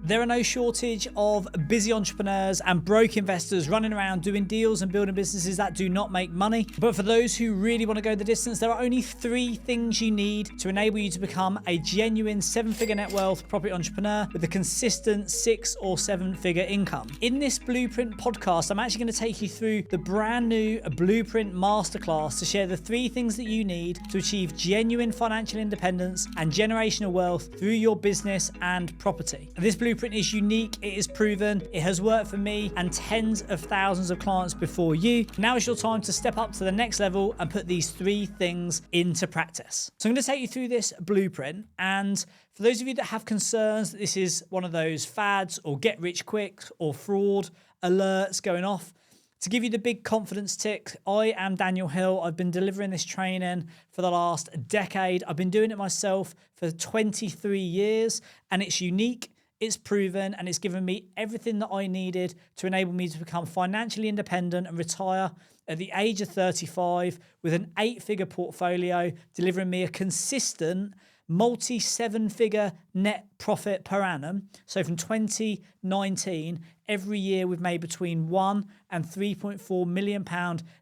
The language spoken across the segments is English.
There are no shortage of busy entrepreneurs and broke investors running around doing deals and building businesses that do not make money. But for those who really want to go the distance, there are only 3 things you need to enable you to become a genuine 7-figure net wealth property entrepreneur with a consistent 6 or 7-figure income. In this Blueprint podcast, I'm actually going to take you through the brand new Blueprint Masterclass to share the 3 things that you need to achieve genuine financial independence and generational wealth through your business and property. This Blueprint is unique, it is proven, it has worked for me and tens of thousands of clients before you. Now is your time to step up to the next level and put these 3 things into practice. So I'm going to take you through this blueprint, and for those of you that have concerns that this is one of those fads or get rich quick or fraud alerts going off, to give you the big confidence tick, I am Daniel Hill. I've been delivering this training for the last decade. I've been doing it myself for 23 years, and it's unique. It's proven, and it's given me everything that I needed to enable me to become financially independent and retire at the age of 35 with an 8-figure portfolio, delivering me a consistent multi-7-figure net profit per annum. So from 2019, every year we've made between £1 and £3.4 million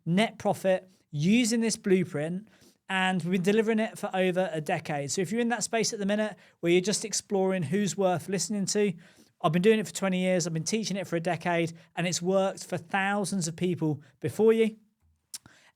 net profit using this blueprint. And we've been delivering it for over a decade. So if you're in that space at the minute where you're just exploring who's worth listening to, I've been doing it for 20 years. I've been teaching it for a decade, and it's worked for thousands of people before you.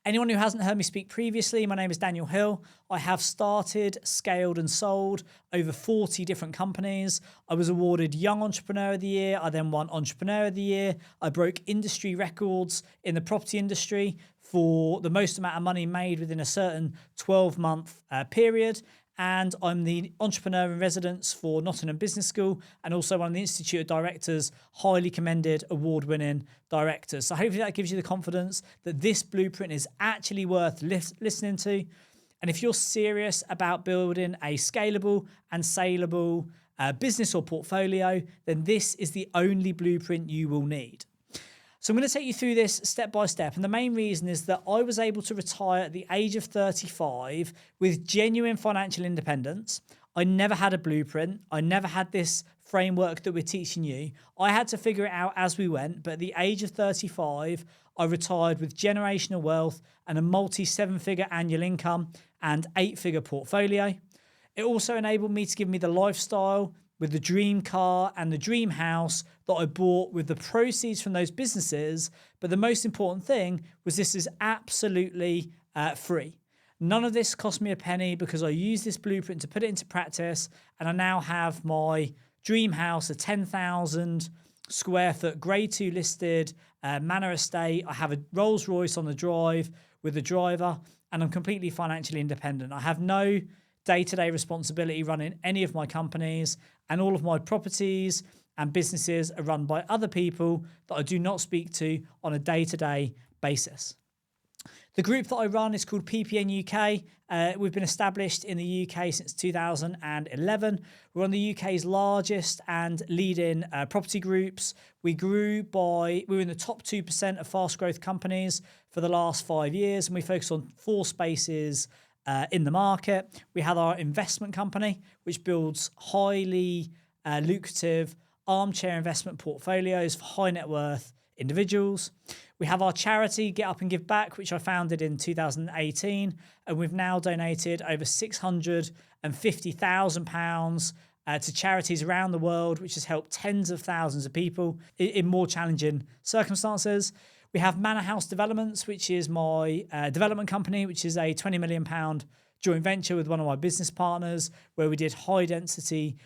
Anyone who hasn't heard me speak previously, my name is Daniel Hill. I have started, scaled and sold over 40 different companies. I was awarded Young Entrepreneur of the Year. I then won Entrepreneur of the Year. I broke industry records in the property industry for the most amount of money made within a certain 12-month period. And I'm the entrepreneur in residence for Nottingham Business School, and also one of the Institute of Directors, highly commended, award-winning directors. So hopefully that gives you the confidence that this blueprint is actually worth listening to. And if you're serious about building a scalable and saleable business or portfolio, then this is the only blueprint you will need. So I'm going to take you through this step by step. And the main reason is that I was able to retire at the age of 35 with genuine financial independence. I never had a blueprint. I never had this framework that we're teaching you. I had to figure it out as we went. But at the age of 35, I retired with generational wealth and a multi-7-figure annual income and 8-figure portfolio. It also enabled me to give me the lifestyle with the dream car and the dream house that I bought with the proceeds from those businesses. But the most important thing was this is absolutely free. None of this cost me a penny because I used this blueprint to put it into practice. And I now have my dream house, a 10,000 square foot grade 2 listed manor estate. I have a Rolls Royce on the drive with a driver, and I'm completely financially independent. I have no day-to-day responsibility running any of my companies, and all of my properties and businesses are run by other people that I do not speak to on a day-to-day basis. The group that I run is called PPN UK. We've been established in the UK since 2011. We're one of the UK's largest and leading property groups. We were in the top 2% of fast growth companies for the last 5 years, and we focus on 4 spaces in the market. We have our investment company, which builds highly lucrative armchair investment portfolios for high net worth individuals. We have our charity, Get Up and Give Back, which I founded in 2018, and we've now donated over £650,000 to charities around the world, which has helped tens of thousands of people in more challenging circumstances. We have Manor House Developments, which is my development company, which is a £20 million joint venture with one of my business partners, where we did high density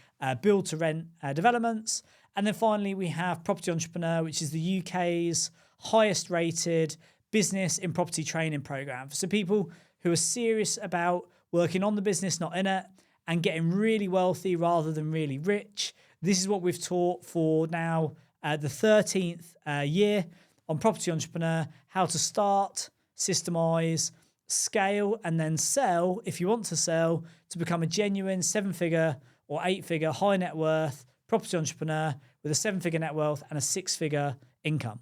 build to rent developments. And then finally, we have Property Entrepreneur, which is the UK's highest rated business in property training program. So people who are serious about working on the business, not in it, and getting really wealthy rather than really rich. This is what we've taught for now the 13th year on Property Entrepreneur: how to start, systemize, scale, and then sell, if you want to sell, to become a genuine 7-figure or 8-figure high net worth property entrepreneur with a 7-figure net wealth and a 6-figure income.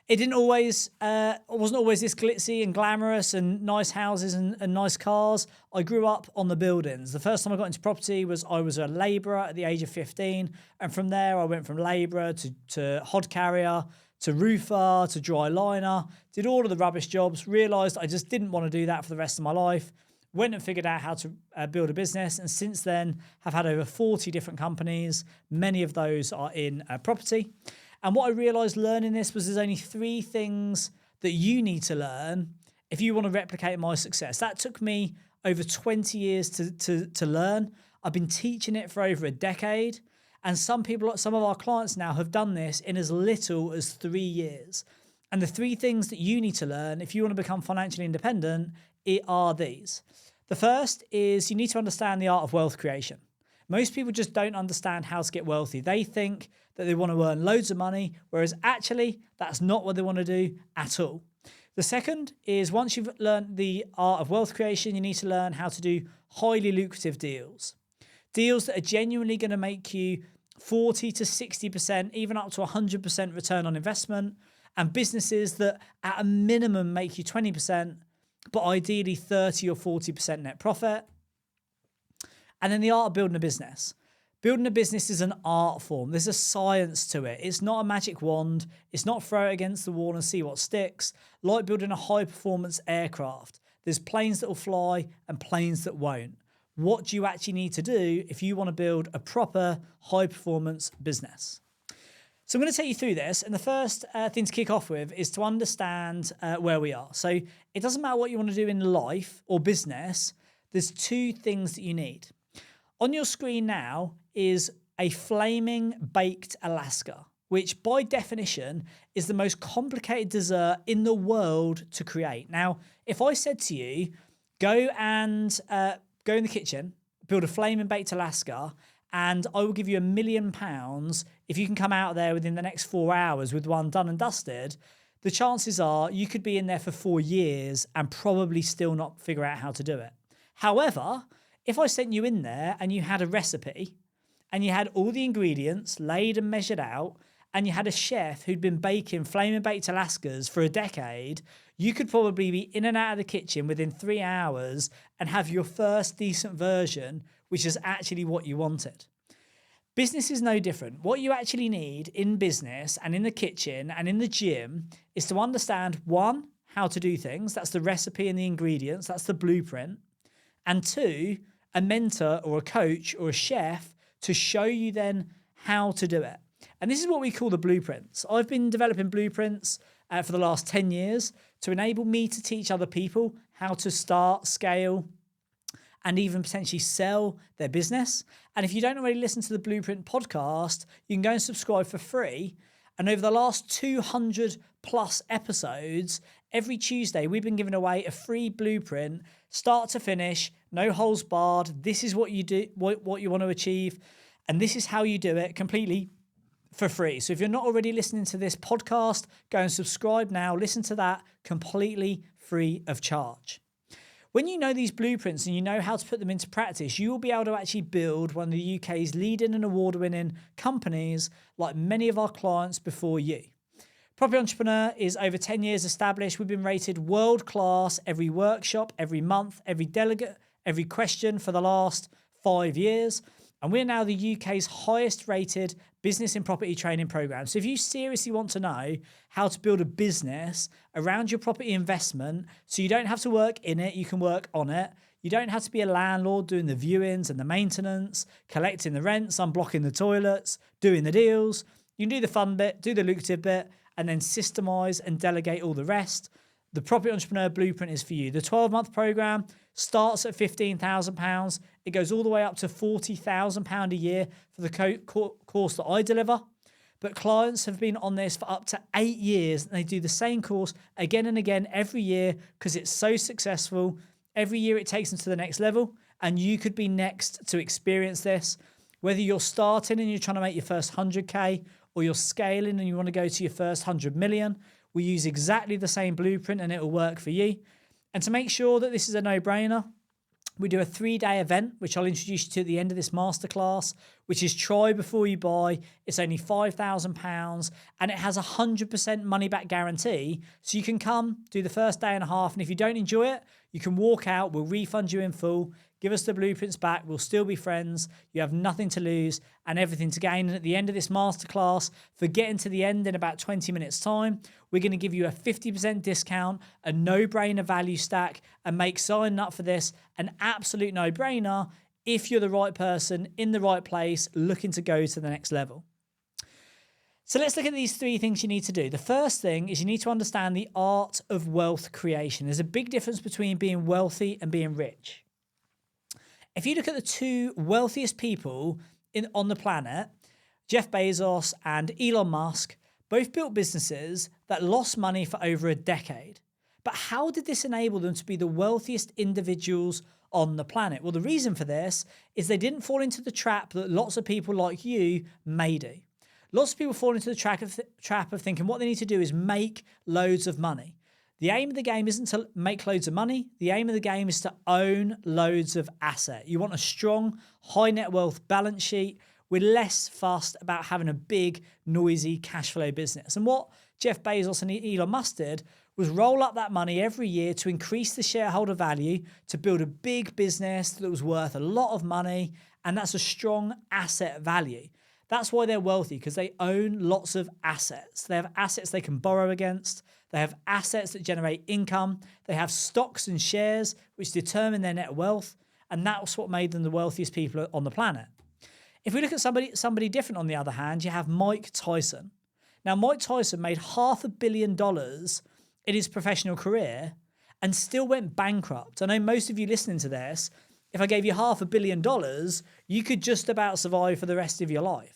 It didn't always, wasn't always this glitzy and glamorous and nice houses and nice cars. I grew up on the buildings. The first time I got into property was I was a labourer at the age of 15. And from there, I went from labourer to hod carrier, to roofer, to dry liner, did all of the rubbish jobs, realised I just didn't want to do that for the rest of my life. Went and figured out how to build a business. And since then, have had over 40 different companies. Many of those are in property. And what I realised learning this was there's only 3 things that you need to learn if you want to replicate my success. That took me over 20 years to learn. I've been teaching it for over a decade. And some of our clients now have done this in as little as 3 years. And the 3 things that you need to learn if you want to become financially independent are these. The first is you need to understand the art of wealth creation. Most people just don't understand how to get wealthy. They think that they want to earn loads of money, whereas actually that's not what they want to do at all. The second is once you've learned the art of wealth creation, you need to learn how to do highly lucrative deals. Deals that are genuinely going to make you 40 to 60%, even up to 100% return on investment, and businesses that at a minimum make you 20%, but ideally 30 or 40% net profit. And then the art of building a business. Building a business is an art form. There's a science to it. It's not a magic wand. It's not throw it against the wall and see what sticks. Like building a high-performance aircraft. There's planes that will fly and planes that won't. What do you actually need to do if you want to build a proper high-performance business? So I'm going to take you through this. And the first thing to kick off with is to understand where we are. So it doesn't matter what you want to do in life or business. There's 2 things that you need. On your screen now is a flaming baked Alaska, which by definition is the most complicated dessert in the world to create. Now, if I said to you, go in the kitchen, build a flaming baked Alaska, and I will give you £1 million if you can come out there within the next 4 hours with one done and dusted, the chances are you could be in there for 4 years and probably still not figure out how to do it. However, if I sent you in there and you had a recipe and you had all the ingredients laid and measured out and you had a chef who'd been baking flaming baked Alaskas for a decade, you could probably be in and out of the kitchen within 3 hours and have your first decent version, which is actually what you wanted. Business is no different. What you actually need in business and in the kitchen and in the gym is to understand, 1, how to do things. That's the recipe and the ingredients. That's the blueprint. And 2, a mentor or a coach or a chef to show you then how to do it. And this is what we call the blueprints. I've been developing blueprints for the last 10 years to enable me to teach other people how to start, scale, and even potentially sell their business. And if you don't already listen to the Blueprint podcast, you can go and subscribe for free. And over the last 200 plus episodes, every Tuesday, we've been giving away a free blueprint, start to finish, no holes barred. This is what you do, what you want to achieve. And this is how you do it completely for free. So if you're not already listening to this podcast, go and subscribe now. Listen to that completely free of charge. When you know these blueprints and you know how to put them into practice, you will be able to actually build one of the UK's leading and award-winning companies like many of our clients before you. Property Entrepreneur is over 10 years established. We've been rated world-class every workshop, every month, every delegate, every question for the last 5 years. And we're now the UK's highest rated business in property training program. So if you seriously want to know how to build a business around your property investment, so you don't have to work in it, you can work on it. You don't have to be a landlord doing the viewings and the maintenance, collecting the rents, unblocking the toilets, doing the deals. You can do the fun bit, do the lucrative bit, and then systemize and delegate all the rest. The Property Entrepreneur Blueprint is for you. The 12-month program starts at £15,000. It goes all the way up to £40,000 a year for the course that I deliver. But clients have been on this for up to 8 years, and they do the same course again and again every year because it's so successful. Every year it takes them to the next level, and you could be next to experience this. Whether you're starting and you're trying to make your first 100K, or you're scaling and you want to go to your first 100 million, we use exactly the same blueprint and it will work for you. And to make sure that this is a no-brainer, We do a 3-day event, which I'll introduce you to at the end of this masterclass, which is try before you buy. It's only £5,000 and it has a 100% money back guarantee. So you can come, do the first day and a half. And if you don't enjoy it, you can walk out. We'll refund you in full. Give us the blueprints back. We'll still be friends. You have nothing to lose and everything to gain. And at the end of this masterclass, for getting to the end in about 20 minutes time, we're going to give you a 50% discount, a no-brainer value stack, and make signing up for this an absolute no-brainer if you're the right person in the right place looking to go to the next level. So let's look at these 3 things you need to do. The first thing is you need to understand the art of wealth creation. There's a big difference between being wealthy and being rich. If you look at the 2 wealthiest people on the planet, Jeff Bezos and Elon Musk, both built businesses that lost money for over a decade. But how did this enable them to be the wealthiest individuals on the planet? Well, the reason for this is they didn't fall into the trap that lots of people like you may do. Lots of people fall into the trap of thinking what they need to do is make loads of money. The aim of the game isn't to make loads of money. The aim of the game is to own loads of asset. You want a strong, high net wealth balance sheet. We're less fussed about having a big, noisy cash flow business. And what Jeff Bezos and Elon Musk did was roll up that money every year to increase the shareholder value, to build a big business that was worth a lot of money. And that's a strong asset value. That's why they're wealthy, because they own lots of assets. They have assets they can borrow against. They have assets that generate income. They have stocks and shares which determine their net wealth. And that's what made them the wealthiest people on the planet. If we look at somebody different on the other hand, you have Mike Tyson. Now, Mike Tyson made $500 million in his professional career and still went bankrupt. I know most of you listening to this, if I gave you $500 million, you could just about survive for the rest of your life.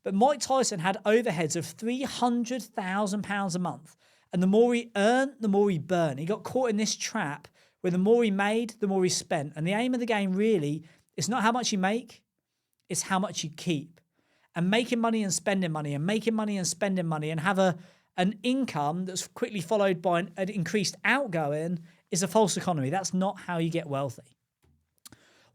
But Mike Tyson had overheads of £300,000 a month. And the more he earned, the more he burned. He got caught in this trap where the more he made, the more he spent. And the aim of the game really is not how much you make, it's how much you keep. And making money and spending money and making money and spending money and have an income that's quickly followed by an increased outgoing is a false economy. That's not how you get wealthy.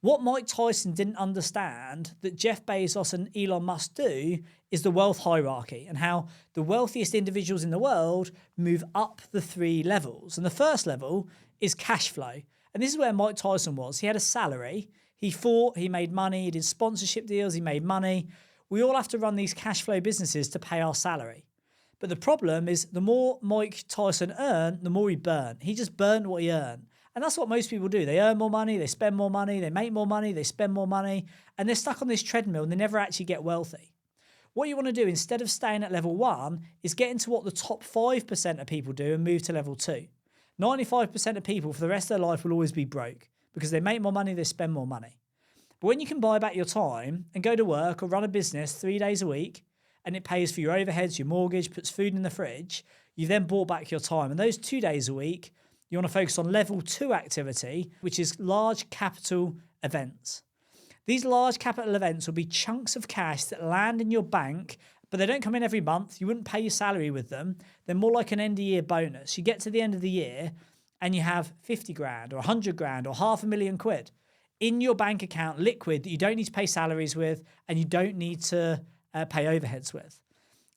What Mike Tyson didn't understand that Jeff Bezos and Elon Musk do is the wealth hierarchy and how the wealthiest individuals in the world move up the 3 levels. And the first level is cash flow. And this is where Mike Tyson was. He had a salary. He fought, he made money, he did sponsorship deals, he made money. We all have to run these cash flow businesses to pay our salary. But the problem is the more Mike Tyson earned, the more he burned. He just burned what he earned. And that's what most people do. They earn more money, they spend more money, they make more money, they spend more money, and they're stuck on this treadmill and they never actually get wealthy. What you want to do instead of staying at level 1 is get into what the top 5% of people do and move to level 2. 95% of people for the rest of their life will always be broke because they make more money, they spend more money. But when you can buy back your time and go to work or run a business 3 days a week and it pays for your overheads, your mortgage, puts food in the fridge, you've then bought back your time. And those 2 days a week, you want to focus on level 2 activity, which is large capital events. These large capital events will be chunks of cash that land in your bank, but they don't come in every month. You wouldn't pay your salary with them. They're more like an end of year bonus. You get to the end of the year and you have 50 grand or 100 grand or £500,000 in your bank account, liquid, that you don't need to pay salaries with and you don't need to pay overheads with.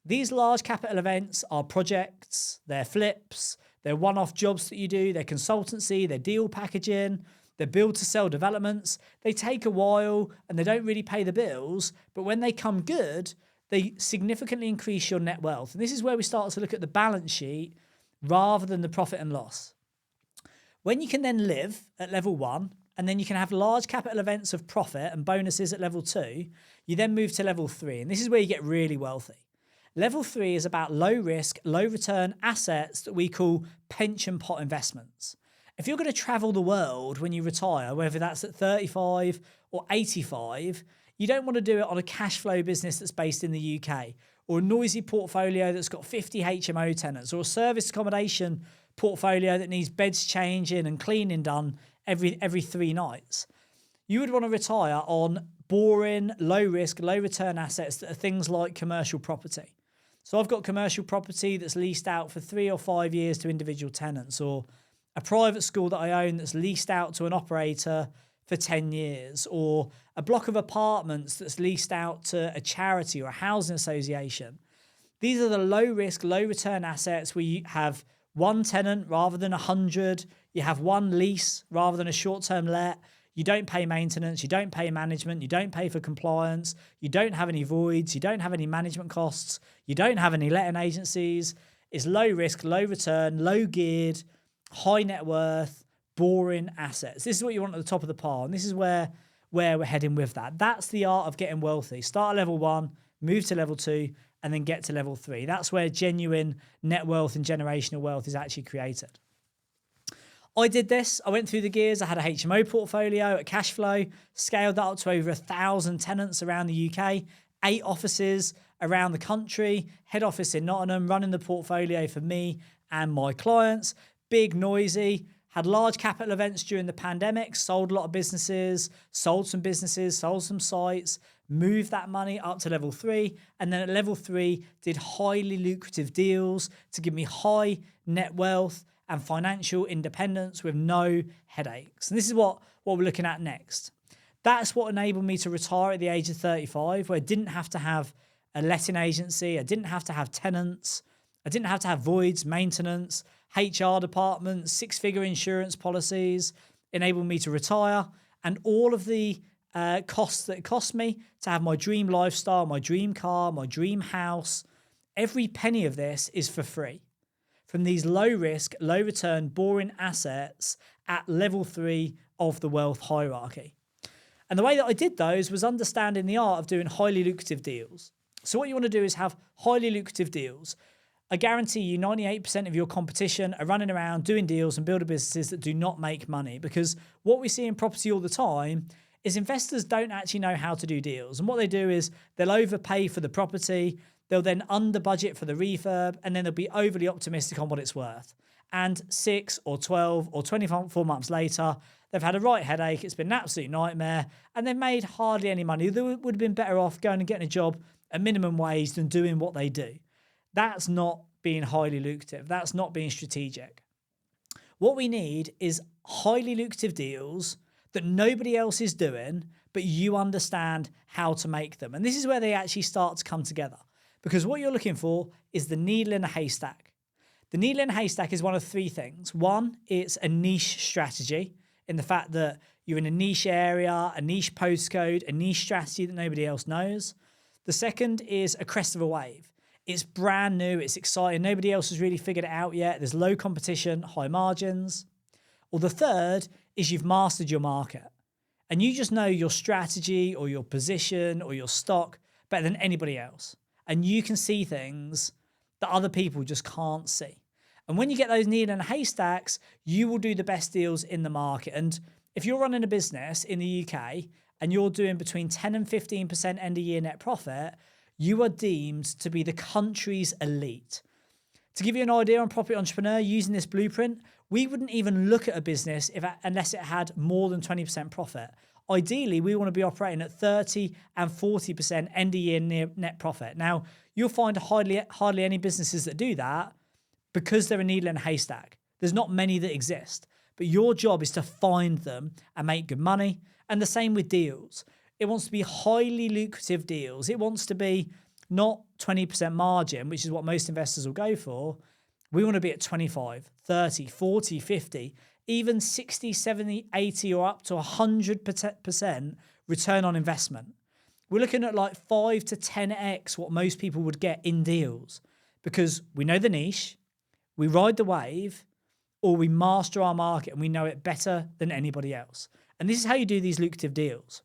These large capital events are projects, they're flips, they're one-off jobs that you do, they're consultancy, they're deal packaging, they're build-to-sell developments. They take a while and they don't really pay the bills, but when they come good, they significantly increase your net wealth. And this is where we start to look at the balance sheet rather than the profit and loss. When you can then live at level 1, and then you can have large capital events of profit and bonuses at level 2, you then move to level 3. And this is where you get really wealthy. Level 3 is about low risk, low return assets that we call pension pot investments. If you're going to travel the world when you retire, whether that's at 35 or 85, you don't want to do it on a cash flow business that's based in the UK or a noisy portfolio that's got 50 HMO tenants or a service accommodation portfolio that needs beds changing and cleaning done every 3 nights. You would want to retire on boring, low risk, low return assets that are things like commercial property. So I've got commercial property that's leased out for 3 or 5 years to individual tenants, or a private school that I own that's leased out to an operator for 10 years, or a block of apartments that's leased out to a charity or a housing association. These are the low risk, low return assets where you have one tenant rather than 100. You have one lease rather than a short-term let. You don't pay maintenance. You don't pay management. You don't pay for compliance. You don't have any voids. You don't have any management costs. You don't have any letting agencies. It's low risk, low return, low geared, high net worth, boring assets. This is what you want at the top of the pile. And this is where we're heading with that. That's the art of getting wealthy. Start at level 1, move to level 2, and then get to level 3. That's where genuine net wealth and generational wealth is actually created. I did this. I went through the gears. I had a HMO portfolio at cash flow, scaled that up to over 1,000 tenants around the UK, 8 offices around the country, head office in Nottingham, running the portfolio for me and my clients. Big, noisy, had large capital events during the pandemic, sold a lot of businesses, sold some sites, moved that money up to level 3. And then at level 3, did highly lucrative deals to give me high net wealth and financial independence with no headaches. And this is what we're looking at next. That's what enabled me to retire at the age of 35, where I didn't have to have a letting agency. I didn't have to have tenants. I didn't have to have voids, maintenance, HR departments, 6-figure insurance policies. Enabled me to retire, and all of the costs that it cost me to have my dream lifestyle, my dream car, my dream house. Every penny of this is for free from these low risk, low return, boring assets at level 3 of the wealth hierarchy. And the way that I did those was understanding the art of doing highly lucrative deals. So what you want to do is have highly lucrative deals. I guarantee you 98% of your competition are running around doing deals and building businesses that do not make money, because what we see in property all the time is investors don't actually know how to do deals. And what they do is they'll overpay for the property, they'll then under budget for the refurb, and then they'll be overly optimistic on what it's worth. And 6 or 12 or 24 months later, they've had a right headache, it's been an absolute nightmare, and they've made hardly any money. They would have been better off going and getting a job at minimum wage than doing what they do. That's not being highly lucrative. That's not being strategic. What we need is highly lucrative deals that nobody else is doing, but you understand how to make them. And this is where they actually start to come together, because what you're looking for is the needle in a haystack. The needle in a haystack is one of 3 things. One, it's a niche strategy, in the fact that you're in a niche area, a niche postcode, a niche strategy that nobody else knows. The second is a crest of a wave. It's brand new, it's exciting, nobody else has really figured it out yet. There's low competition, high margins. Or the third is you've mastered your market and you just know your strategy or your position or your stock better than anybody else. And you can see things that other people just can't see. And when you get those needle in a haystacks, you will do the best deals in the market. And if you're running a business in the UK and you're doing between 10 and 15% end of year net profit, you are deemed to be the country's elite. To give you an idea on Property Entrepreneur, using this blueprint, we wouldn't even look at a business unless it had more than 20% profit. Ideally, we want to be operating at 30 and 40% end of year net profit. Now, you'll find hardly any businesses that do that because they're a needle in a haystack. There's not many that exist, but your job is to find them and make good money. And the same with deals. It wants to be highly lucrative deals. It wants to be not 20% margin, which is what most investors will go for. We want to be at 25, 30, 40, 50, even 60, 70, 80, or up to 100% return on investment. We're looking at like 5 to 10x what most people would get in deals, because we know the niche, we ride the wave, or we master our market and we know it better than anybody else. And this is how you do these lucrative deals.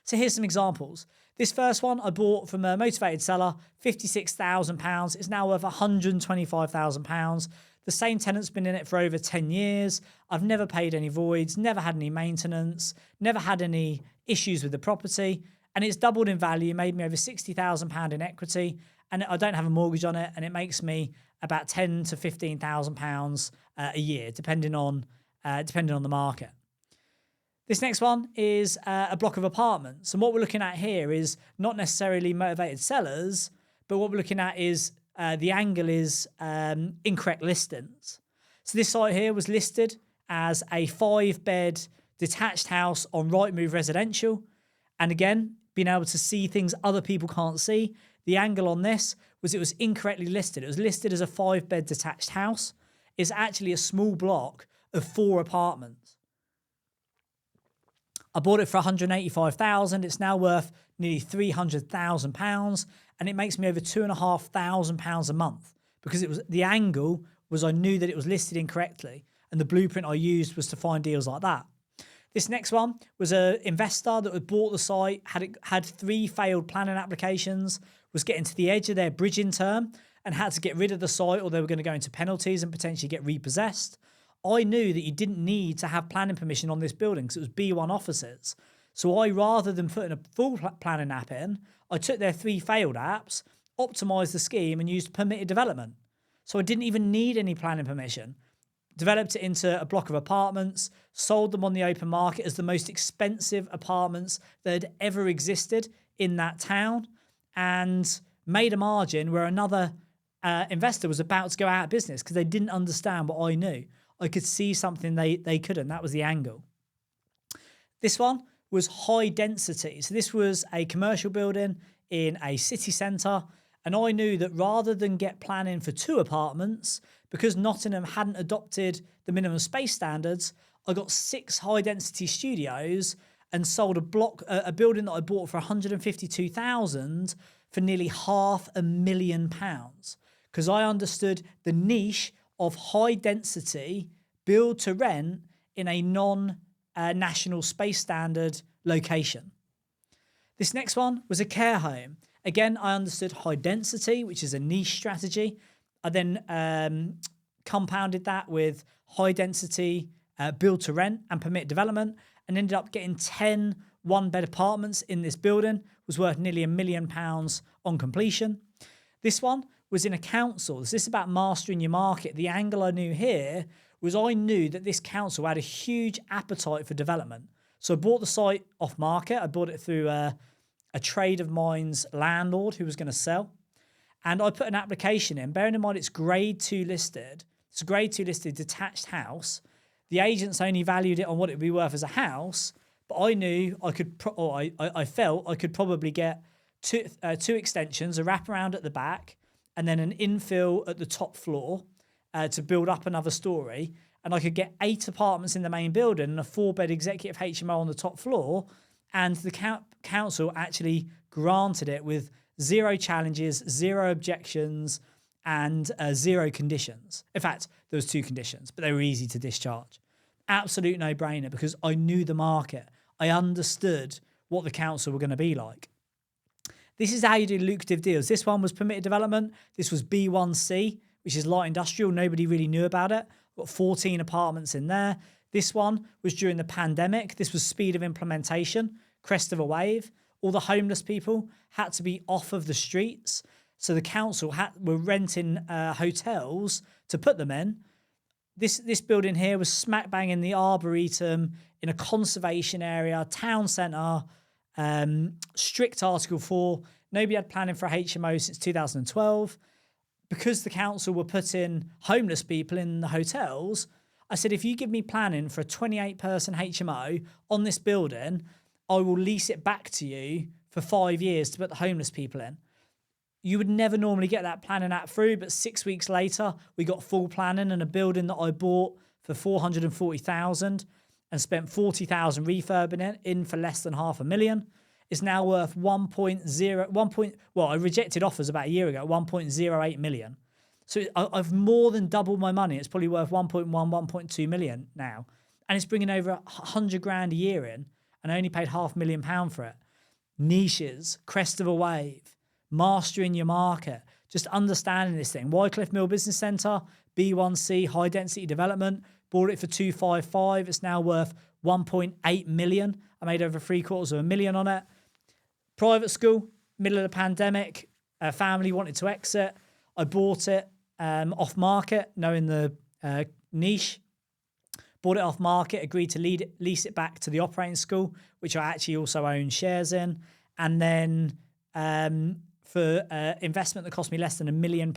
So here's some examples. This first one I bought from a motivated seller, £56,000. It's now worth £125,000. The same tenant's been in it for over 10 years. I've never paid any voids, never had any maintenance, never had any issues with the property. And it's doubled in value, made me over £60,000 in equity. And I don't have a mortgage on it. And it makes me about £10,000 to £15,000 a year, depending on the market. This next one is a block of apartments. And what we're looking at here is not necessarily motivated sellers, but what we're looking at is the angle is incorrect listings. So this site here was listed as a 5-bed detached house on Rightmove Residential. And again, being able to see things other people can't see. The angle on this was it was incorrectly listed. It was listed as a 5-bed detached house. It's actually a small block of 4 apartments. I bought it for £185,000. It's now worth nearly £300,000, and it makes me over £2,500 a month because it was the angle was I knew that it was listed incorrectly, and the blueprint I used was to find deals like that. This next one was an investor that had bought the site, had 3 failed planning applications, was getting to the edge of their bridging term and had to get rid of the site or they were going to go into penalties and potentially get repossessed. I knew that you didn't need to have planning permission on this building because it was B1 offices. So I, rather than putting a full planning app in, I took their 3 failed apps, optimized the scheme and used permitted development. So I didn't even need any planning permission. Developed it into a block of apartments, sold them on the open market as the most expensive apartments that had ever existed in that town, and made a margin where another investor was about to go out of business because they didn't understand what I knew. I could see something they couldn't. That was the angle. This one was high density. So this was a commercial building in a city centre. And I knew that rather than get planning for 2 apartments, because Nottingham hadn't adopted the minimum space standards, I got 6 high density studios and sold a building that I bought for £152,000 for nearly £500,000 because I understood the niche of high density build to rent in a non-national space standard location. This next one was a care home. Again, I understood high density, which is a niche strategy. I then compounded that with high density build to rent and permit development and ended up getting 10 1-bed apartments in this building. Was worth nearly £1 million on completion. This one was in a council. This is about mastering your market. The angle I knew here was I knew that this council had a huge appetite for development. So I bought the site off market. I bought it through a trade of mine's landlord who was going to sell. And I put an application in, bearing in mind it's grade 2 listed. It's a grade 2 listed detached house. The agents only valued it on what it would be worth as a house, but I knew I could, I felt I could probably get two extensions, a wraparound at the back, and then an infill at the top floor to build up another story. And I could get 8 apartments in the main building and a 4-bed executive HMO on the top floor. And the council actually granted it with 0 challenges, 0 objections, and 0 conditions. In fact, there was 2 conditions, but they were easy to discharge. Absolute no-brainer because I knew the market. I understood what the council were going to be like. This is how you do lucrative deals. This one was permitted development. This was B1C, which is light industrial. Nobody really knew about it. Got 14 apartments in there. This one was during the pandemic. This was speed of implementation, crest of a wave. All the homeless people had to be off of the streets. So the council were renting hotels to put them in. This building here was smack bang in the Arboretum, in a conservation area, town centre, strict Article 4. Nobody had planning for a HMO since 2012. Because the council were putting homeless people in the hotels, I said, if you give me planning for a 28-person HMO on this building, I will lease it back to you for 5 years to put the homeless people in. You would never normally get that planning app through, but 6 weeks later, we got full planning and a building that I bought for $440,000 and spent $40,000 refurbing it in for less than $500,000. Is now worth I rejected offers about a year ago, 1.08 million. So I've more than doubled my money. It's probably worth 1.2 million now. And it's bringing over 100 grand a year in, and I only paid £500,000 for it. Niches, crest of a wave, mastering your market, just understanding this thing. Wycliffe Mill Business Centre, B1C, high density development, bought it for 255. It's now worth 1.8 million. I made over $750,000 on it. Private school, middle of the pandemic, a family wanted to exit. I bought it off market, knowing the niche. Bought it off market, agreed to lease it back to the operating school, which I actually also own shares in. And then for investment that cost me less than £1 million,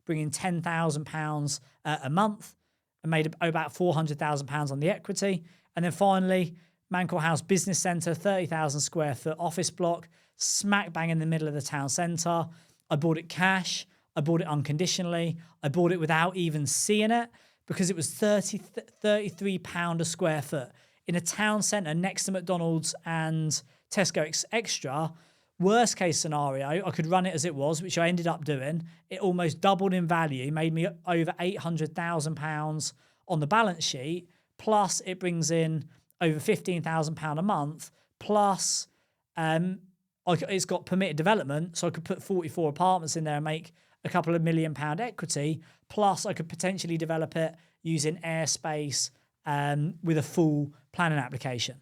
bringing £10,000 a month, and made about £400,000 on the equity. And then finally, Mancor House Business Centre, 30,000 square foot office block, smack bang in the middle of the town centre. I bought it cash. I bought it unconditionally. I bought it without even seeing it because it was £33 a square foot in a town centre next to McDonald's and Tesco Extra. Worst case scenario, I could run it as it was, which I ended up doing. It almost doubled in value, made me over £800,000 on the balance sheet. Plus, it brings in over £15,000 a month. Plus, it's got permitted development, so I could put 44 apartments in there and make a couple of £1 million equity. Plus, I could potentially develop it using airspace with a full planning application.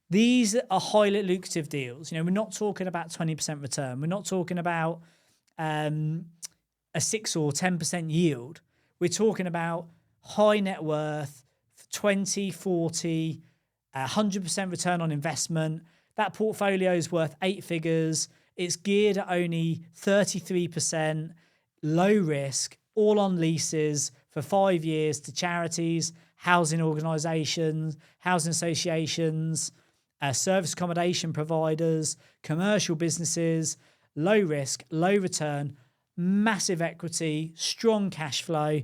These are highly lucrative deals. We're not talking about 20% return. We're not talking about a 6 or 10% yield. We're talking about high net worth, 20, 40, 100% return on investment. That portfolio is worth 8 figures. It's geared at only 33%, low risk, all on leases for 5 years to charities, housing organisations, housing associations, service accommodation providers, commercial businesses, low risk, low return, massive equity, strong cash flow.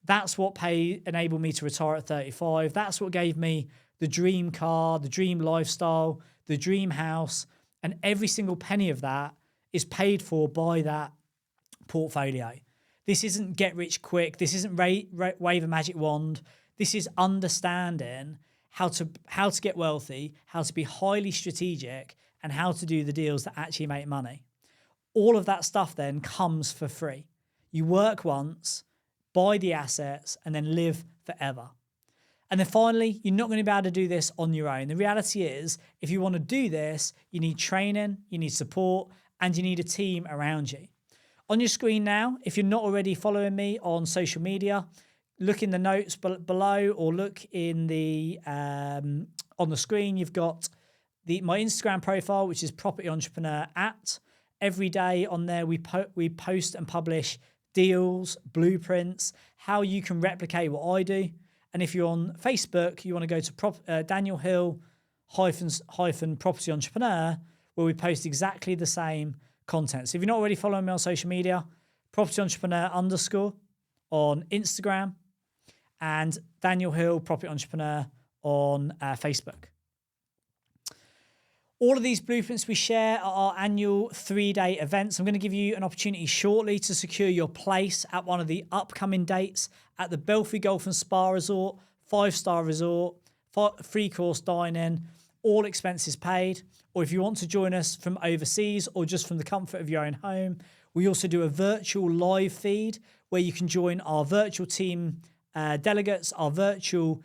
That's what enabled me to retire at 35. That's what gave me the dream car, the dream lifestyle, the dream house, and every single penny of that is paid for by that portfolio. This isn't get rich quick. This isn't wave a magic wand. This is understanding how to get wealthy, how to be highly strategic, and how to do the deals that actually make money. All of that stuff then comes for free. You work once, buy the assets, and then live forever. And then finally, you're not going to be able to do this on your own. The reality is, if you want to do this, you need training, you need support, and you need a team around you. On your screen now, if you're not already following me on social media, look in the notes below or look in the on the screen. You've got my Instagram profile, which is Property Entrepreneur @. Every day on there, we post and publish deals, blueprints, how you can replicate what I do. And if you're on Facebook, you want to go to Daniel Hill hyphen Property Entrepreneur, where we post exactly the same content. So if you're not already following me on social media, Property Entrepreneur _ on Instagram, and Daniel Hill Property Entrepreneur on Facebook. All of these blueprints we share are our annual 3-day events. I'm going to give you an opportunity shortly to secure your place at one of the upcoming dates at the Belfry Golf and Spa Resort, 5-star resort, free course dining, all expenses paid. Or if you want to join us from overseas or just from the comfort of your own home, we also do a virtual live feed where you can join our virtual team delegates, our virtual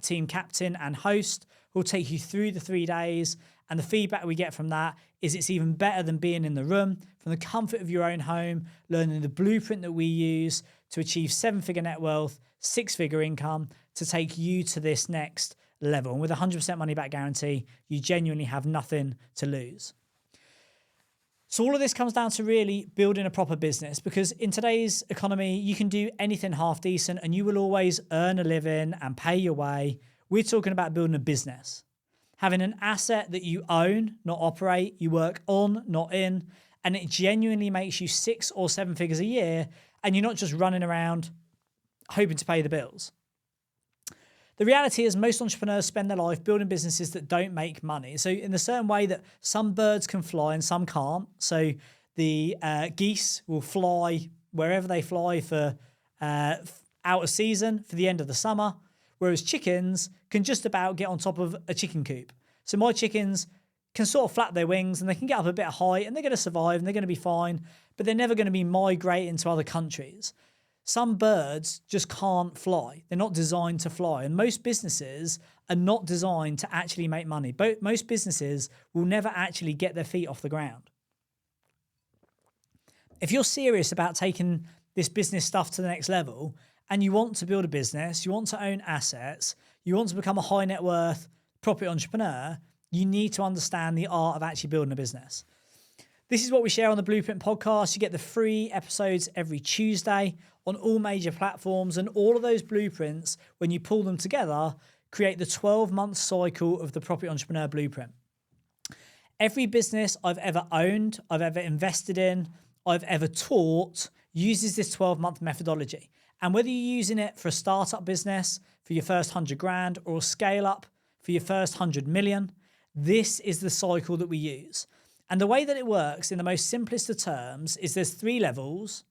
team captain and host, who will take you through the 3 days. And the feedback we get from that is it's even better than being in the room, from the comfort of your own home, learning the blueprint that we use to achieve 7-figure net worth, 6-figure income, to take you to this next level. And with a 100% money back guarantee, you genuinely have nothing to lose. So all of this comes down to really building a proper business, because in today's economy, you can do anything half decent and you will always earn a living and pay your way. We're talking about building a business, having an asset that you own, not operate, you work on, not in, and it genuinely makes you 6 or 7 figures a year, and you're not just running around hoping to pay the bills. The reality is most entrepreneurs spend their life building businesses that don't make money. So in the certain way that some birds can fly and some can't. So the geese will fly wherever they fly for out of season for the end of the summer, whereas chickens can just about get on top of a chicken coop. So my chickens can sort of flap their wings and they can get up a bit of height and they're going to survive and they're going to be fine, but they're never going to be migrating to other countries. Some birds just can't fly. They're not designed to fly. And most businesses are not designed to actually make money. Most businesses will never actually get their feet off the ground. If you're serious about taking this business stuff to the next level and you want to build a business, you want to own assets, you want to become a high net worth property entrepreneur, you need to understand the art of actually building a business. This is what we share on the Blueprint podcast. You get the free episodes every Tuesday on all major platforms, and all of those blueprints, when you pull them together, create the 12-month cycle of the Property Entrepreneur Blueprint. Every business I've ever owned, I've ever invested in, I've ever taught uses this 12-month methodology. And whether you're using it for a startup business, for your first 100 grand, or a scale up for your first 100 million, this is the cycle that we use. And the way that it works in the most simplest of terms is there's 3 levels,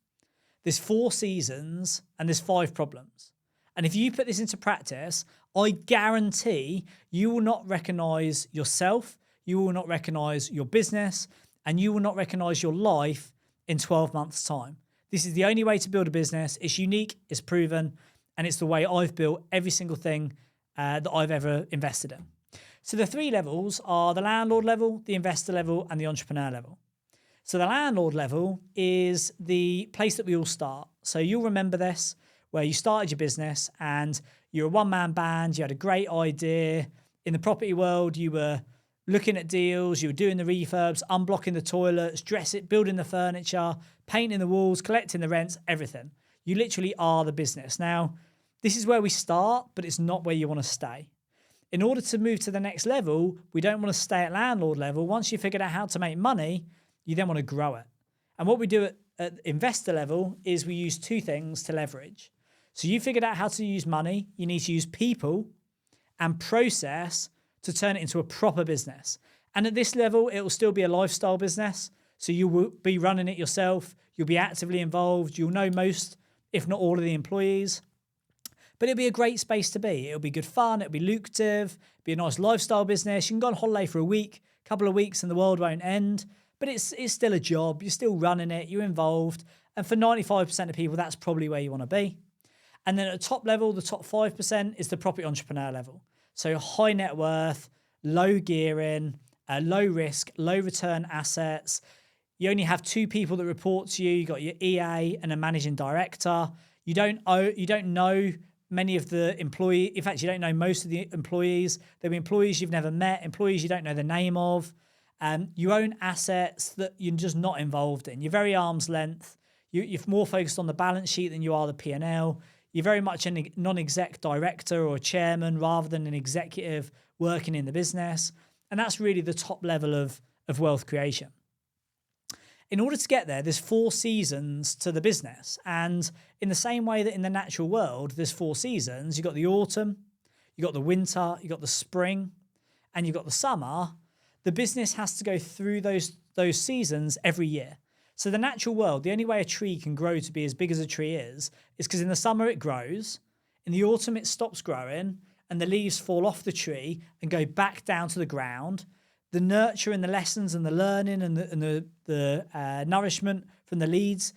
there's 4 seasons, and there's 5 problems. And if you put this into practice, I guarantee you will not recognize yourself, you will not recognize your business, and you will not recognize your life in 12 months' time. This is the only way to build a business. It's unique, it's proven, and it's the way I've built every single thing that I've ever invested in. So the 3 levels are the landlord level, the investor level, and the entrepreneur level. So the landlord level is the place that we all start. So you'll remember this, where you started your business and you're a one-man band, you had a great idea. In the property world, you were looking at deals, you were doing the refurbs, unblocking the toilets, building the furniture, painting the walls, collecting the rents, everything. You literally are the business. Now, this is where we start, but it's not where you want to stay. In order to move to the next level, we don't want to stay at landlord level. Once you figured out how to make money, you then want to grow it. And what we do at investor level is we use 2 things to leverage. So you figured out how to use money. You need to use people and process to turn it into a proper business. And at this level, it will still be a lifestyle business. So you will be running it yourself. You'll be actively involved. You'll know most, if not all of the employees. But it'll be a great space to be. It'll be good fun. It'll be lucrative. It'll be a nice lifestyle business. You can go on holiday for a week, a couple of weeks, and the world won't end. But it's still a job. You're still running it. You're involved. And for 95% of people, that's probably where you want to be. And then at the top level, the top 5% is the property entrepreneur level. So high net worth, low gearing, low risk, low return assets. You only have 2 people that report to you. You've got your EA and a managing director. You don't know many of the employees. In fact, you don't know most of the employees. There'll be employees you've never met, employees you don't know the name of. You own assets that you're just not involved in. You're very arm's length. You're more focused on the balance sheet than you are the P&L. You're very much a non-exec director or a chairman rather than an executive working in the business. And that's really the top level of wealth creation. In order to get there, there's 4 seasons to the business. And in the same way that in the natural world, there's 4 seasons, you've got the autumn, you've got the winter, you've got the spring, and you've got the summer. The business has to go through those seasons every year. So the natural world, the only way a tree can grow to be as big as a tree is because in the summer it grows, in the autumn it stops growing, and the leaves fall off the tree and go back down to the ground. The nurture and the lessons and the learning and the nourishment from the leaves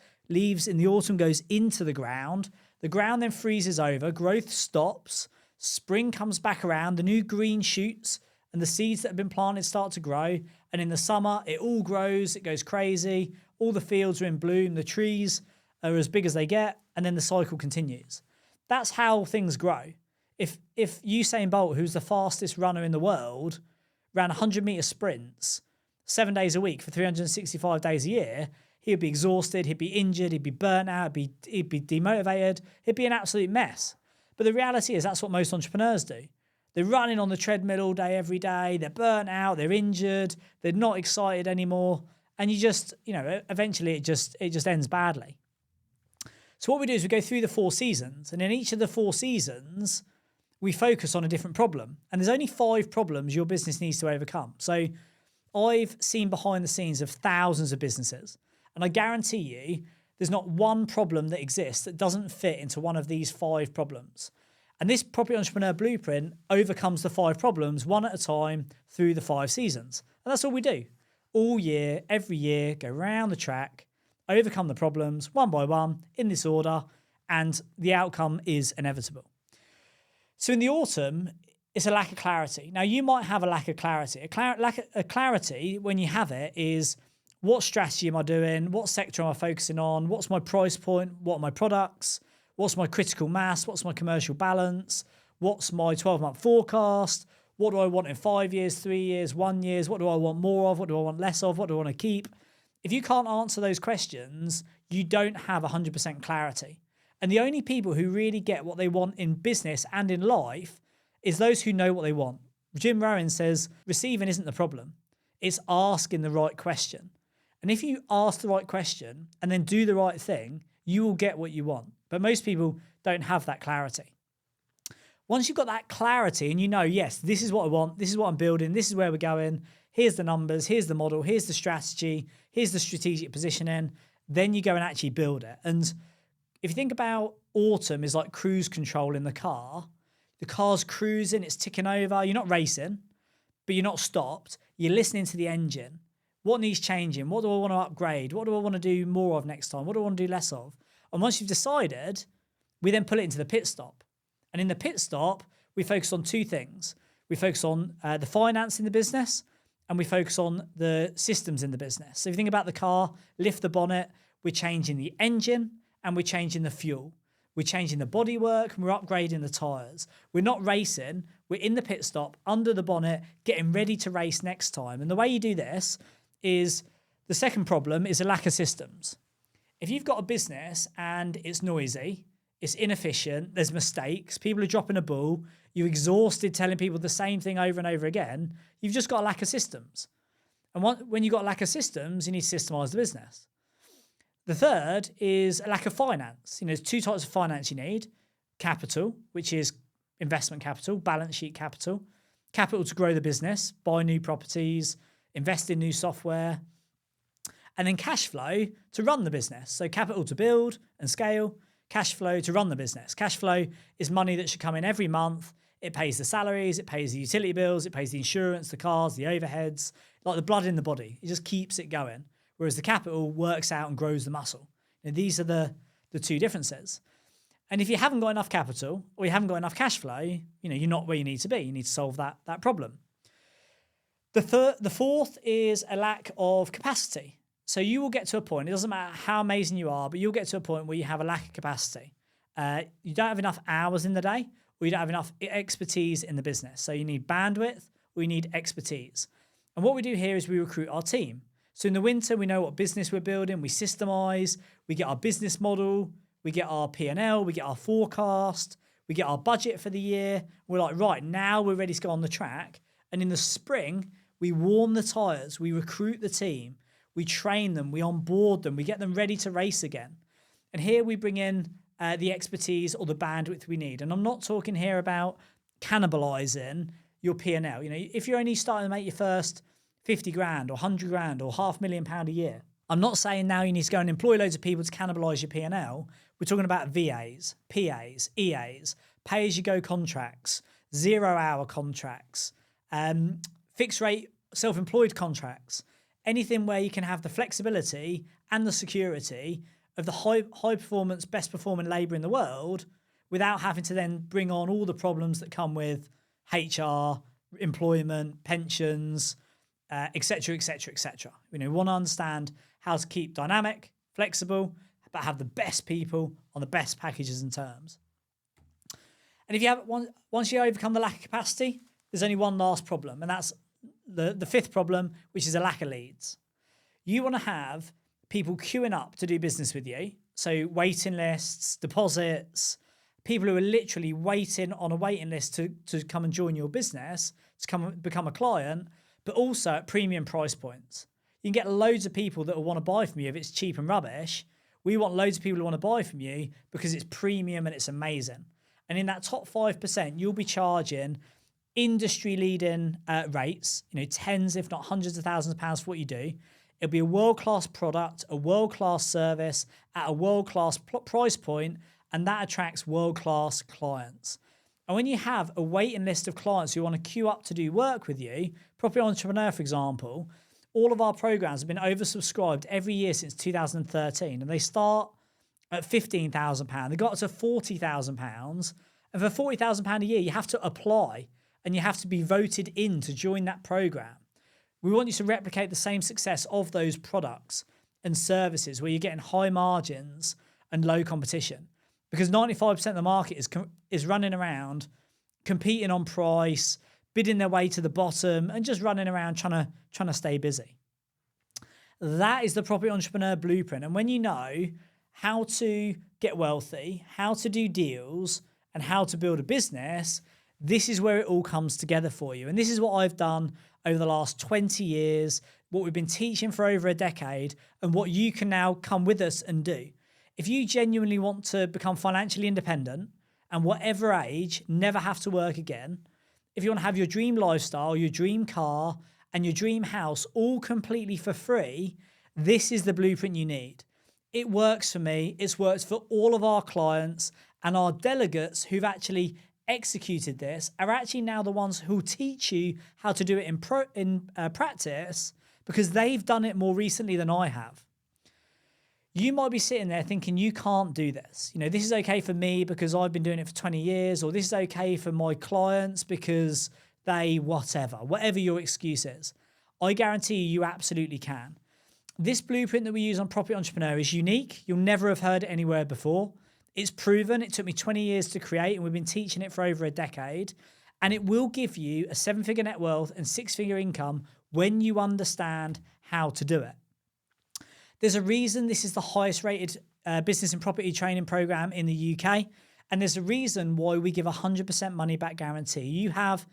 in the autumn goes into the ground. The ground then freezes over, growth stops, spring comes back around, the new green shoots and the seeds that have been planted start to grow. And in the summer, it all grows, it goes crazy. All the fields are in bloom, the trees are as big as they get, and then the cycle continues. That's how things grow. If Usain Bolt, who's the fastest runner in the world, ran 100-meter sprints 7 days a week for 365 days a year, he'd be exhausted, he'd be injured, he'd be burnt out, he'd be demotivated, he'd be an absolute mess. But the reality is that's what most entrepreneurs do. They're running on the treadmill all day, every day, they're burnt out, they're injured, they're not excited anymore, and eventually it just ends badly. So what we do is we go through the 4 seasons, and in each of the 4 seasons, we focus on a different problem. And there's only 5 problems your business needs to overcome. So I've seen behind the scenes of thousands of businesses, and I guarantee you there's not one problem that exists that doesn't fit into one of these 5 problems. And this Property Entrepreneur Blueprint overcomes the 5 problems one at a time through the 5 seasons. And that's all we do. All year, every year, go round the track, overcome the problems one by one in this order, and the outcome is inevitable. So in the autumn, it's a lack of clarity. Now, you might have a lack of clarity. A clarity, when you have it, is what strategy am I doing? What sector am I focusing on? What's my price point? What are my products? What's my critical mass? What's my commercial balance? What's my 12-month forecast? What do I want in 5 years, 3 years, 1 year? What do I want more of? What do I want less of? What do I want to keep? If you can't answer those questions, you don't have 100% clarity. And the only people who really get what they want in business and in life is those who know what they want. Jim Rohn says, receiving isn't the problem. It's asking the right question. And if you ask the right question and then do the right thing, you will get what you want. But most people don't have that clarity. Once you've got that clarity and you know, yes, this is what I want, this is what I'm building, this is where we're going, here's the numbers, here's the model, here's the strategy, here's the strategic positioning, then you go and actually build it. And if you think about autumn is like cruise control in the car's cruising, it's ticking over, you're not racing, but you're not stopped, you're listening to the engine. What needs changing? What do I want to upgrade? What do I want to do more of next time? What do I want to do less of? And once you've decided, we then pull it into the pit stop. And in the pit stop, we focus on two things. We focus on the finance in the business and we focus on the systems in the business. So if you think about the car, lift the bonnet, we're changing the engine and we're changing the fuel. We're changing the bodywork and we're upgrading the tyres. We're not racing. We're in the pit stop, under the bonnet, getting ready to race next time. And the way you do this is the second problem is a lack of systems. If you've got a business and it's noisy, it's inefficient, there's mistakes, people are dropping a ball, you're exhausted telling people the same thing over and over again, you've just got a lack of systems. And when you've got a lack of systems, you need to systemize the business. The third is a lack of finance. There's two types of finance you need. Capital, which is investment capital, balance sheet capital. Capital to grow the business, buy new properties, invest in new software. And then cash flow to run the business. So capital to build and scale, cash flow to run the business. Cash flow is money that should come in every month. It pays the salaries, it pays the utility bills, it pays the insurance, the cars, the overheads, like the blood in the body. It just keeps it going. Whereas the capital works out and grows the muscle. These are the two differences. And if you haven't got enough capital or you haven't got enough cash flow, you're not where you need to be. You need to solve that problem. The fourth is a lack of capacity. So you will get to a point, it doesn't matter how amazing you are, but you'll get to a point where you have a lack of capacity. You don't have enough hours in the day or you don't have enough expertise in the business. So you need bandwidth or you need expertise. And what we do here is we recruit our team. So in the winter, we know what business we're building, we systemize, we get our business model, we get our P&L, we get our forecast, we get our budget for the year. We're like, right, now we're ready to go on the track. And in the spring, we warm the tires, we recruit the team, we train them, we onboard them, we get them ready to race again. And here we bring in the expertise or the bandwidth we need. And I'm not talking here about cannibalizing your P&L. If you're only starting to make your first 50 grand or 100 grand or £500,000 a year, I'm not saying now you need to go and employ loads of people to cannibalize your P&L. We're talking about VAs, PAs, EAs, pay-as-you-go contracts, 0-hour contracts, fixed rate self-employed contracts, anything where you can have the flexibility and the security of the high performance, best performing labour in the world without having to then bring on all the problems that come with HR, employment, pensions, etc., etc., etc. We want to understand how to keep dynamic, flexible, but have the best people on the best packages and terms. And if you have once you overcome the lack of capacity, there's only one last problem, and that's the fifth problem, which is a lack of leads. You want to have people queuing up to do business with you, so waiting lists, deposits, people who are literally waiting on a waiting list to come and join your business, to come and become a client, but also at premium price points. You can get loads of people that will want to buy from you if it's cheap and rubbish. We want loads of people who want to buy from you because it's premium and it's amazing. And in that top 5%, you'll be charging industry-leading rates, tens, if not hundreds of thousands of pounds for what you do. It'll be a world-class product, a world-class service at a world-class price point, and that attracts world-class clients. And when you have a waiting list of clients who want to queue up to do work with you, Property Entrepreneur, for example, all of our programs have been oversubscribed every year since 2013, and they start at £15,000. They got to £40,000, and for £40,000 a year, you have to apply and you have to be voted in to join that program. We want you to replicate the same success of those products and services where you're getting high margins and low competition, because 95% of the market is running around competing on price, bidding their way to the bottom, and just running around trying to stay busy. That is the Property Entrepreneur Blueprint. And when you know how to get wealthy, how to do deals, and how to build a business, this is where it all comes together for you. And this is what I've done over the last 20 years, what we've been teaching for over a decade, and what you can now come with us and do. If you genuinely want to become financially independent and whatever age, never have to work again, if you want to have your dream lifestyle, your dream car, and your dream house all completely for free, this is the blueprint you need. It works for me. It's worked for all of our clients, and our delegates who've actually executed this are actually now the ones who teach you how to do it in practice, because they've done it more recently than I have. You might be sitting there thinking you can't do this. This is okay for me because I've been doing it for 20 years, or this is okay for my clients because they whatever your excuse is. I guarantee you absolutely can. This blueprint that we use on Property Entrepreneur is unique. You'll never have heard it anywhere before. It's proven. It took me 20 years to create, and we've been teaching it for over a decade. And it will give you a 7-figure net wealth and 6-figure income when you understand how to do it. There's a reason this is the highest rated business and property training program in the UK. And there's a reason why we give 100% money back guarantee. You have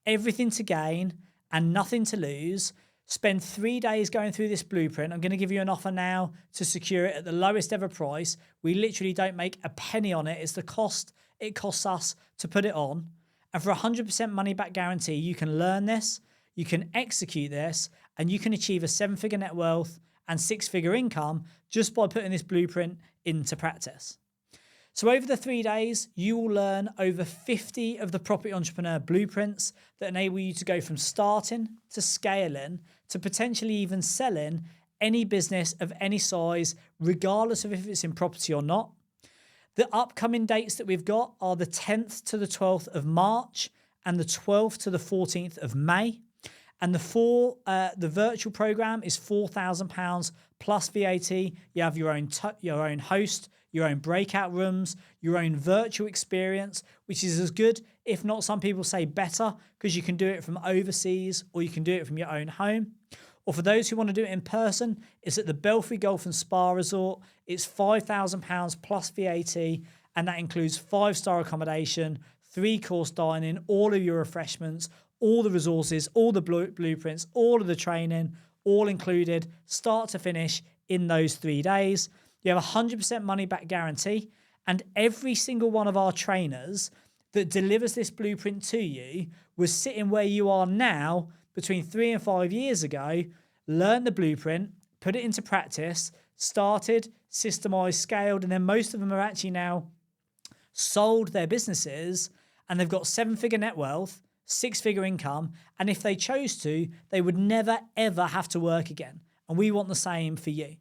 everything to gain and nothing to lose. Spend 3 days going through this blueprint. I'm going to give you an offer now to secure it at the lowest ever price. We literally don't make a penny on it. It's the cost it costs us to put it on. And for 100% money back guarantee, you can learn this, you can execute this, and you can achieve a 7-figure net wealth and 6-figure income just by putting this blueprint into practice. So over the 3 days, you will learn over 50 of the Property Entrepreneur blueprints that enable you to go from starting to scaling to potentially even selling any business of any size, regardless of if it's in property or not. The upcoming dates that we've got are the 10th to the 12th of March and the 12th to the 14th of May. And the virtual program is £4,000 plus VAT. You have your own host, your own breakout rooms, your own virtual experience, which is as good, if not some people say better, because you can do it from overseas or you can do it from your own home. Or for those who want to do it in person, it's at the Belfry Golf and Spa Resort. It's £5,000 plus VAT, and that includes 5-star accommodation, 3-course dining, all of your refreshments, all the resources, all the blueprints, all of the training, all included, start to finish in those 3 days. You have 100% money back guarantee, and every single one of our trainers that delivers this blueprint to you was sitting where you are now between 3 and 5 years ago, learned the blueprint, put it into practice, started, systemized, scaled, and then most of them are actually now sold their businesses, and they've got 7-figure net wealth, 6-figure income, and if they chose to, they would never, ever have to work again. And we want the same for you.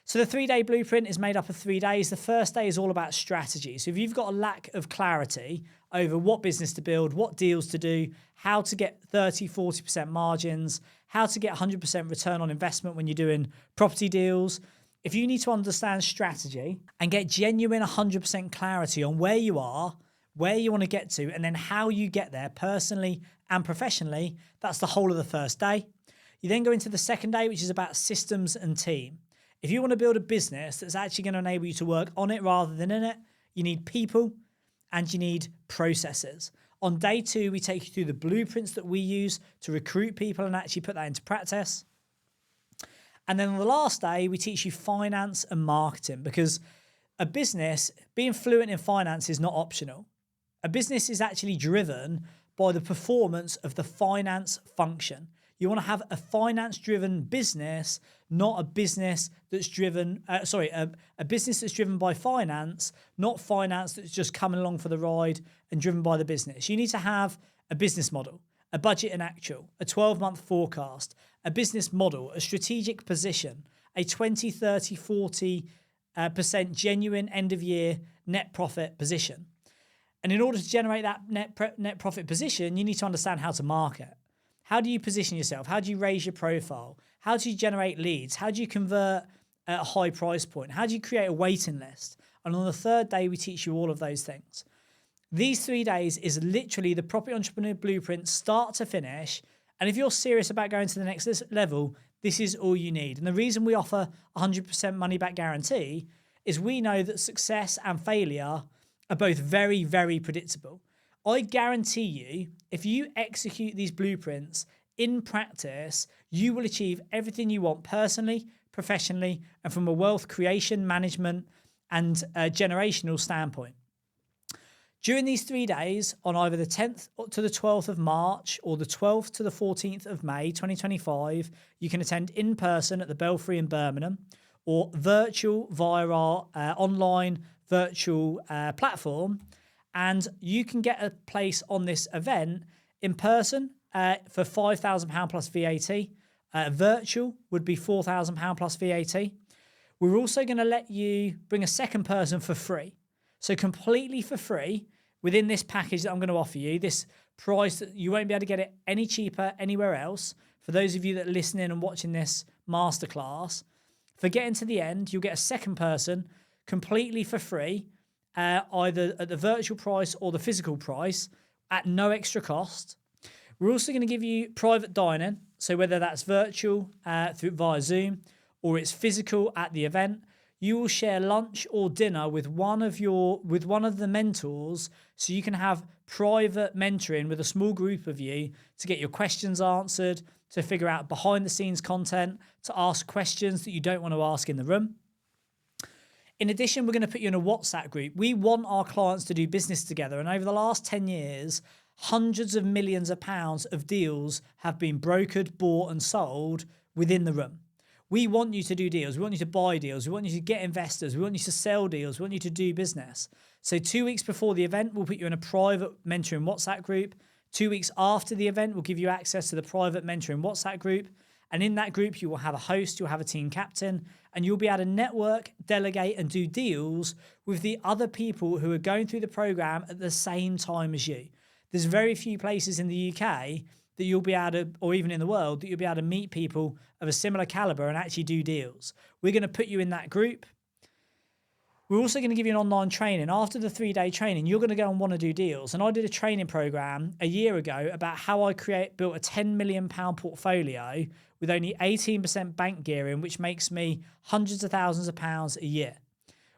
So the 3-day blueprint is made up of 3 days. The first day is all about strategy. So if you've got a lack of clarity over what business to build, what deals to do, how to get 30, 40% margins, how to get 100% return on investment when you're doing property deals, if you need to understand strategy and get genuine 100% clarity on where you are, where you want to get to, and then how you get there personally and professionally, that's the whole of the first day. You then go into the second day, which is about systems and team. If you want to build a business that's actually going to enable you to work on it rather than in it, you need people and you need processes. On day 2, we take you through the blueprints that we use to recruit people and actually put that into practice. And then on the last day, we teach you finance and marketing, because a business, being fluent in finance is not optional. A business is actually driven by the performance of the finance function. You want to have a finance-driven business, not a business that's driven, a business that's driven by finance, not finance that's just coming along for the ride and driven by the business. You need to have a business model, a budget and actual, a 12-month forecast, a business model, a strategic position, a 20, 30, 40% genuine end-of-year net profit position. And in order to generate that net profit position, you need to understand how to market. How do you position yourself? How do you raise your profile? How do you generate leads? How do you convert at a high price point? How do you create a waiting list? And on the third day, we teach you all of those things. These 3 days is literally the Property Entrepreneur Blueprint start to finish. And if you're serious about going to the next level, this is all you need. And the reason we offer 100% money back guarantee is we know that success and failure are both very, very predictable. I guarantee you, if you execute these blueprints in practice, you will achieve everything you want personally, professionally, and from a wealth creation, management, and generational standpoint. During these 3 days, on either the 10th to the 12th of March or the 12th to the 14th of May 2025, you can attend in person at the Belfry in Birmingham or virtual via our online virtual platform. And you can get a place on this event in person for £5,000 plus VAT. Virtual would be £4,000 plus VAT. We're also going to let you bring a second person for free. So completely for free within this package that I'm going to offer you, this price that you won't be able to get it any cheaper anywhere else. For those of you that are listening and watching this masterclass, for getting to the end, you'll get a second person completely for free, either at the virtual price or the physical price at no extra cost. We're also going to give you private dining. So whether that's virtual via Zoom or it's physical at the event, you will share lunch or dinner with one of the mentors, so you can have private mentoring with a small group of you to get your questions answered, to figure out behind the scenes content, to ask questions that you don't want to ask in the room. In addition, we're going to put you in a WhatsApp group. We want our clients to do business together, and over the last 10 years, hundreds of millions of pounds of deals have been brokered, bought and sold within the room. We want you to do deals. We want you to buy deals. We want you to get investors. We want you to sell deals. We want you to do business. So 2 weeks before the event, we'll put you in a private mentoring WhatsApp group. 2 weeks after the event, we'll give you access to the private mentoring WhatsApp group. And in that group, you will have a host, you'll have a team captain, and you'll be able to network, delegate, and do deals with the other people who are going through the program at the same time as you. There's very few places in the UK that you'll be able to, or even in the world, that you'll be able to meet people of a similar caliber and actually do deals. We're going to put you in that group. We're also going to give you an online training. After the 3-day training, you're going to go and want to do deals. And I did a training program a year ago about how I built a £10 million portfolio with only 18% bank gearing, which makes me hundreds of thousands of pounds a year.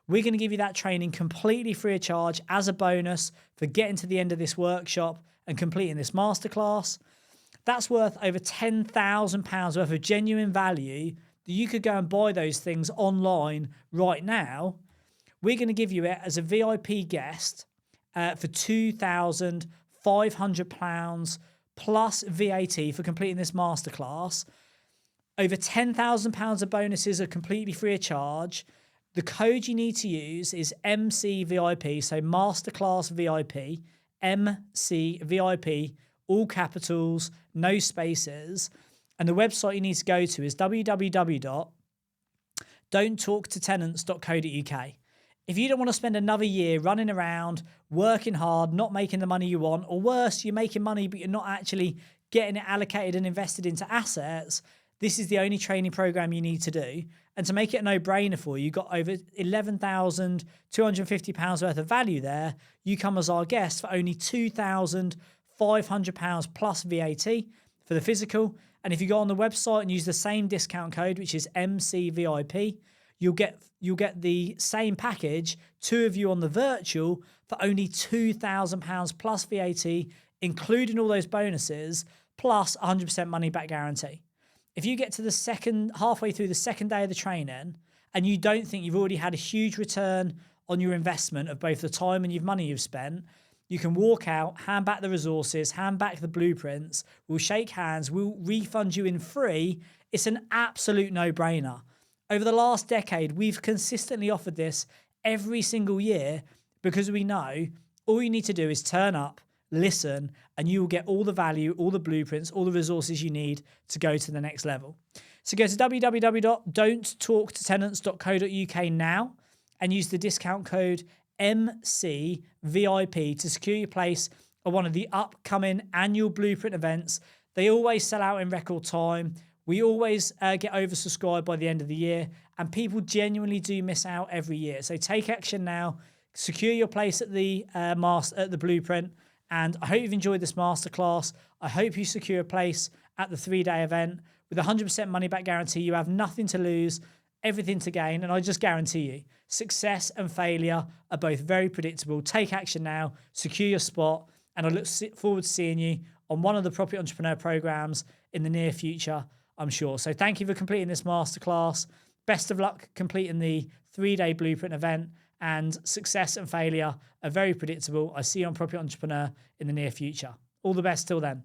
We're going to give you that training completely free of charge as a bonus for getting to the end of this workshop and completing this masterclass. That's worth over £10,000 worth of genuine value that you could go and buy those things online right now. We're going to give you it as a VIP guest for £2,500 plus VAT for completing this masterclass. Over £10,000 of bonuses are completely free of charge. The code you need to use is MCVIP, so Masterclass VIP, MCVIP, all capitals, no spaces. And the website you need to go to is www.don'ttalktotenants.co.uk. If you don't want to spend another year running around, working hard, not making the money you want, or worse, you're making money but you're not actually getting it allocated and invested into assets, this is the only training program you need to do. And to make it a no-brainer for you, you've got over £11,250 worth of value there. You come as our guest for only £2,500 plus VAT for the physical. And if you go on the website and use the same discount code, which is MCVIP, you'll get the same package, 2 of you on the virtual, for only £2,000 plus VAT, including all those bonuses, plus 100% money back guarantee. If you get to the halfway through the second day of the training and you don't think you've already had a huge return on your investment of both the time and your money you've spent, you can walk out, hand back the resources, hand back the blueprints, we'll shake hands, we'll refund you in free. It's an absolute no-brainer. Over the last decade, we've consistently offered this every single year because we know all you need to do is turn up, listen, and you will get all the value, all the blueprints, all the resources you need to go to the next level. So go to www.don'ttalktotenants.co.uk now and use the discount code MCVIP to secure your place at one of the upcoming annual blueprint events. They always sell out in record time. We always get oversubscribed by the end of the year, and people genuinely do miss out every year. So take action now, secure your place at the blueprint. And I hope you've enjoyed this masterclass. I hope you secure a place at the 3-day event with 100% money back guarantee. You have nothing to lose, everything to gain. And I just guarantee you, success and failure are both very predictable. Take action now, secure your spot, and I look forward to seeing you on one of the Property Entrepreneur programs in the near future, I'm sure. So thank you for completing this masterclass. Best of luck completing the 3-day blueprint event, and success and failure are very predictable. I see you on Property Entrepreneur in the near future. All the best till then.